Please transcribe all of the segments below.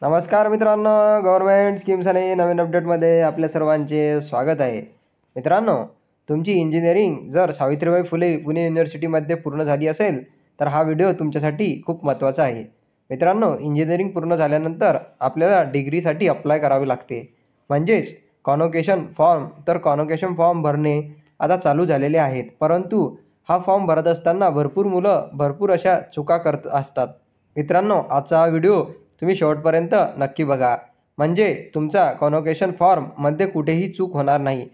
नमस्कार मित्रांनो, government schemes आणि नवीन अपडेटमध्ये आपल्या सर्वांचे स्वागत आहे. मित्रांनो, तुमची इंजिनिअरिंग जर सावित्रीबाई फुले पुणे युनिव्हर्सिटीमध्ये पूर्ण झाली असेल तर हा व्हिडिओ तुमच्यासाठी खूप महत्त्वाचा आहे. मित्रांनो, इंजिनिअरिंग पूर्ण झाल्यानंतर आपल्याला डिग्रीसाठी अप्लाय करावे लागते, म्हणजेच कॉन्व्होकेशन फॉर्म. तर कॉन्व्होकेशन फॉर्म भरणे आता चालू झालेले आहेत, परंतु हा फॉर्म भरत असताना भरपूर मुलं भरपूर अशा चुका करत असतात. मित्रांनो, आजचा हा व्हिडिओ तुम्ही शेवटपर्यंत नक्की बघा, म्हणजे तुमचा कॉन्व्होकेशन फॉर्ममध्ये कुठेही चूक होणार नाही.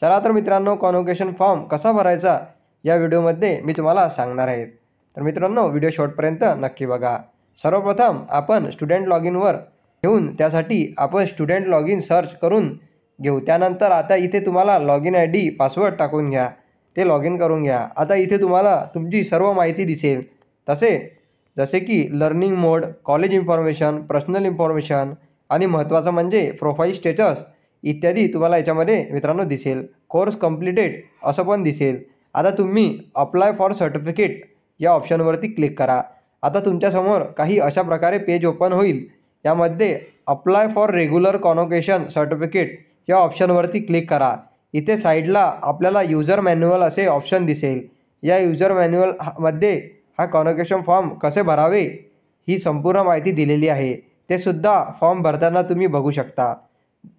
चला तर मित्रांनो, कॉन्व्होकेशन फॉर्म कसा भरायचा या व्हिडिओमध्ये मी तुम्हाला सांगणार आहे. तर मित्रांनो, व्हिडिओ शेवटपर्यंत नक्की बघा. सर्वप्रथम आपण स्टुडंट लॉग इनवर घेऊन त्यासाठी आपण स्टुडंट लॉग इन सर्च करून घेऊ. त्यानंतर आता इथे तुम्हाला लॉग इन ID पासवर्ड टाकून घ्या, ते लॉग इन करून घ्या. आता इथे तुम्हाला तुमची सर्व माहिती दिसेल, जसे की लर्निंग मोड, कॉलेज इन्फॉर्मेशन, पर्सनल इन्फॉर्मेशन आणि महत्त्वाचं म्हणजे प्रोफाईल स्टेटस इत्यादी तुम्हाला याच्यामध्ये मित्रांनो दिसेल. कोर्स कंप्लीटेड असं पण दिसेल. आता तुम्ही अप्लाय फॉर सर्टिफिकेट या ऑप्शनवरती क्लिक करा. आता तुमच्यासमोर काही अशा प्रकारे पेज ओपन होईल. यामध्ये apply for regular convocation certificate या ऑप्शनवरती क्लिक करा. इथे साईडला आपल्याला युजर मॅन्युअल असे ऑप्शन दिसेल. या युजर मॅन्युअलमध्ये हा कॉन्व्होकेशन फॉर्म कसे भरावे ही संपूर्ण माहिती दिलेली आहे. ते सुद्धा फॉर्म भरताना तुम्ही बघू शकता.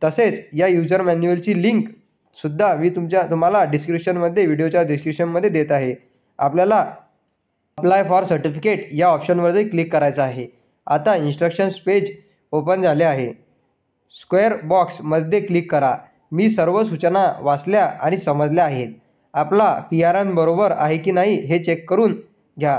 तसेच या युजर मॅन्युअलची लिंकसुद्धा मी तुम्हाला व्हिडिओच्या डिस्क्रिप्शनमध्ये देत आहे. आपल्याला अप्लाय फॉर सर्टिफिकेट या ऑप्शनवरती क्लिक करायचं आहे. आता इन्स्ट्रक्शन्स पेज ओपन झाले आहे. स्क्वेअर बॉक्समध्ये क्लिक करा. मी सर्व सूचना वाचल्या आणि समजल्या आहेत. आपला PRN बरोबर आहे की नाही हे चेक करून घ्या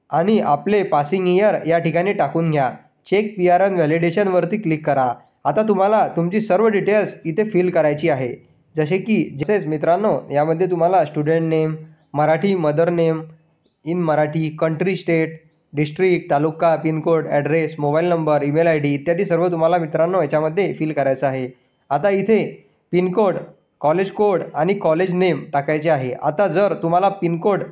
आणि आपले पासिंग इयर या ठिकाणी टाकून घ्या. चेक PRN व्हॅलिडेशनवरती क्लिक करा. आता तुम्हाला तुमची सर्व डिटेल्स इथे फिल करायची आहे. जसेच मित्रांनो, यामध्ये तुम्हाला student name, Marathi mother name in Marathi, country, state, district, taluka, pin code, address, mobile number, email ID इत्यादी सर्व तुम्हाला मित्रांनो याच्यामध्ये फिल करायचं आहे. आता इथे पिनकोड, कॉलेज कोड आणि कॉलेज नेम टाकायचे आहे. आता जर तुम्हाला पिनकोड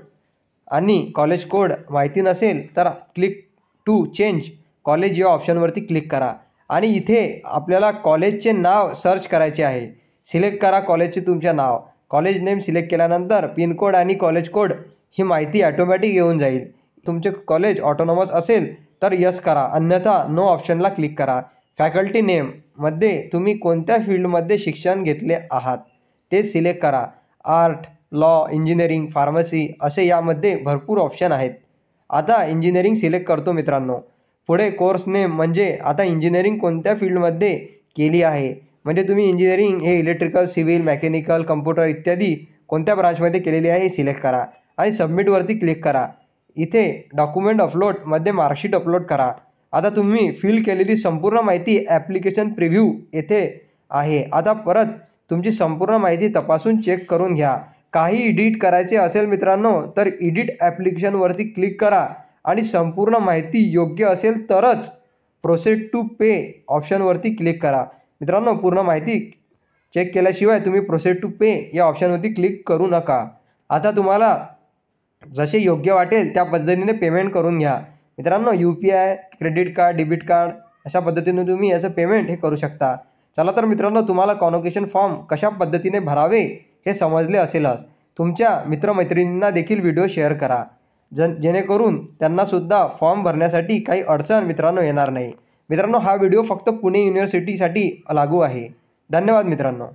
आणि कॉलेज कोड माहिती नसेल तर क्लिक टू चेंज कॉलेज या ऑप्शनवरती क्लिक करा आणि इथे आपल्याला कॉलेजचे नाव सर्च करायचे आहे. सिलेक्ट करा कॉलेजचे तुमचे नाव. कॉलेज नेम सिलेक्ट केल्यानंतर पिनकोड आणि कॉलेज कोड ही माहिती ऑटोमॅटिक येऊन जाईल. तुमचे कॉलेज ऑटोनॉमस असेल तर यस करा, अन्यथा नो ऑप्शनला क्लिक करा. फॅकल्टी नेममध्ये तुम्ही कोणत्या फील्डमध्ये शिक्षण घेतले आहात ते सिलेक्ट करा. आर्ट, लॉ, इंजिनिअरिंग, फार्मसी असे यामध्ये भरपूर ऑप्शन आहेत. आता इंजिनिअरिंग सिलेक्ट करतो मित्रांनो. पुढे कोर्स नेम, म्हणजे आता इंजिनिअरिंग कोणत्या फील्डमध्ये केली आहे, म्हणजे तुम्ही इंजिनिअरिंग हे इलेक्ट्रिकल, सिव्हिल, मेकॅनिकल, कम्प्युटर इत्यादी कोणत्या ब्रांचमध्ये केलेली आहे हे सिलेक्ट करा आणि सबमिटवरती क्लिक करा. इथे डॉक्युमेंट अपलोडमध्ये मार्कशीट अपलोड करा. आता तुम्ही फिल केलेली संपूर्ण माहिती ॲप्लिकेशन प्रिव्ह्यू येथे आहे. आता परत तुमची संपूर्ण माहिती तपासून चेक करून घ्या. काही एडिट करायचे असेल मित्रांनो तर एडिट ॲप्लिकेशनवरती क्लिक करा आणि संपूर्ण माहिती योग्य असेल तरच प्रोसेड टू पे ऑप्शनवरती क्लिक करा. मित्रांनो, पूर्ण माहिती चेक केल्याशिवाय तुम्ही प्रोसेड टू पे या ऑप्शनवरती क्लिक करू नका. आता तुम्हाला जसे योग्य वाटेल त्या पद्धतीने पेमेंट करून घ्या. मित्रांनो, UPI, credit card, debit card अशा पद्धतीने तुम्ही याचं पेमेंट हे करू शकता. चला तर मित्रांनो, तुम्हाला कॉन्व्होकेशन फॉर्म कशा पद्धतीने भरावे हे समजले असेलच. तुमच्या मित्रमैत्रिणींना देखील व्हिडिओ शेअर करा, जेणेकरून त्यांनासुद्धा फॉर्म भरण्यासाठी काही अडचण मित्रांनो येणार नाही. मित्रांनो, हा व्हिडिओ फक्त पुणे युनिव्हर्सिटीसाठी लागू आहे. धन्यवाद मित्रांनो.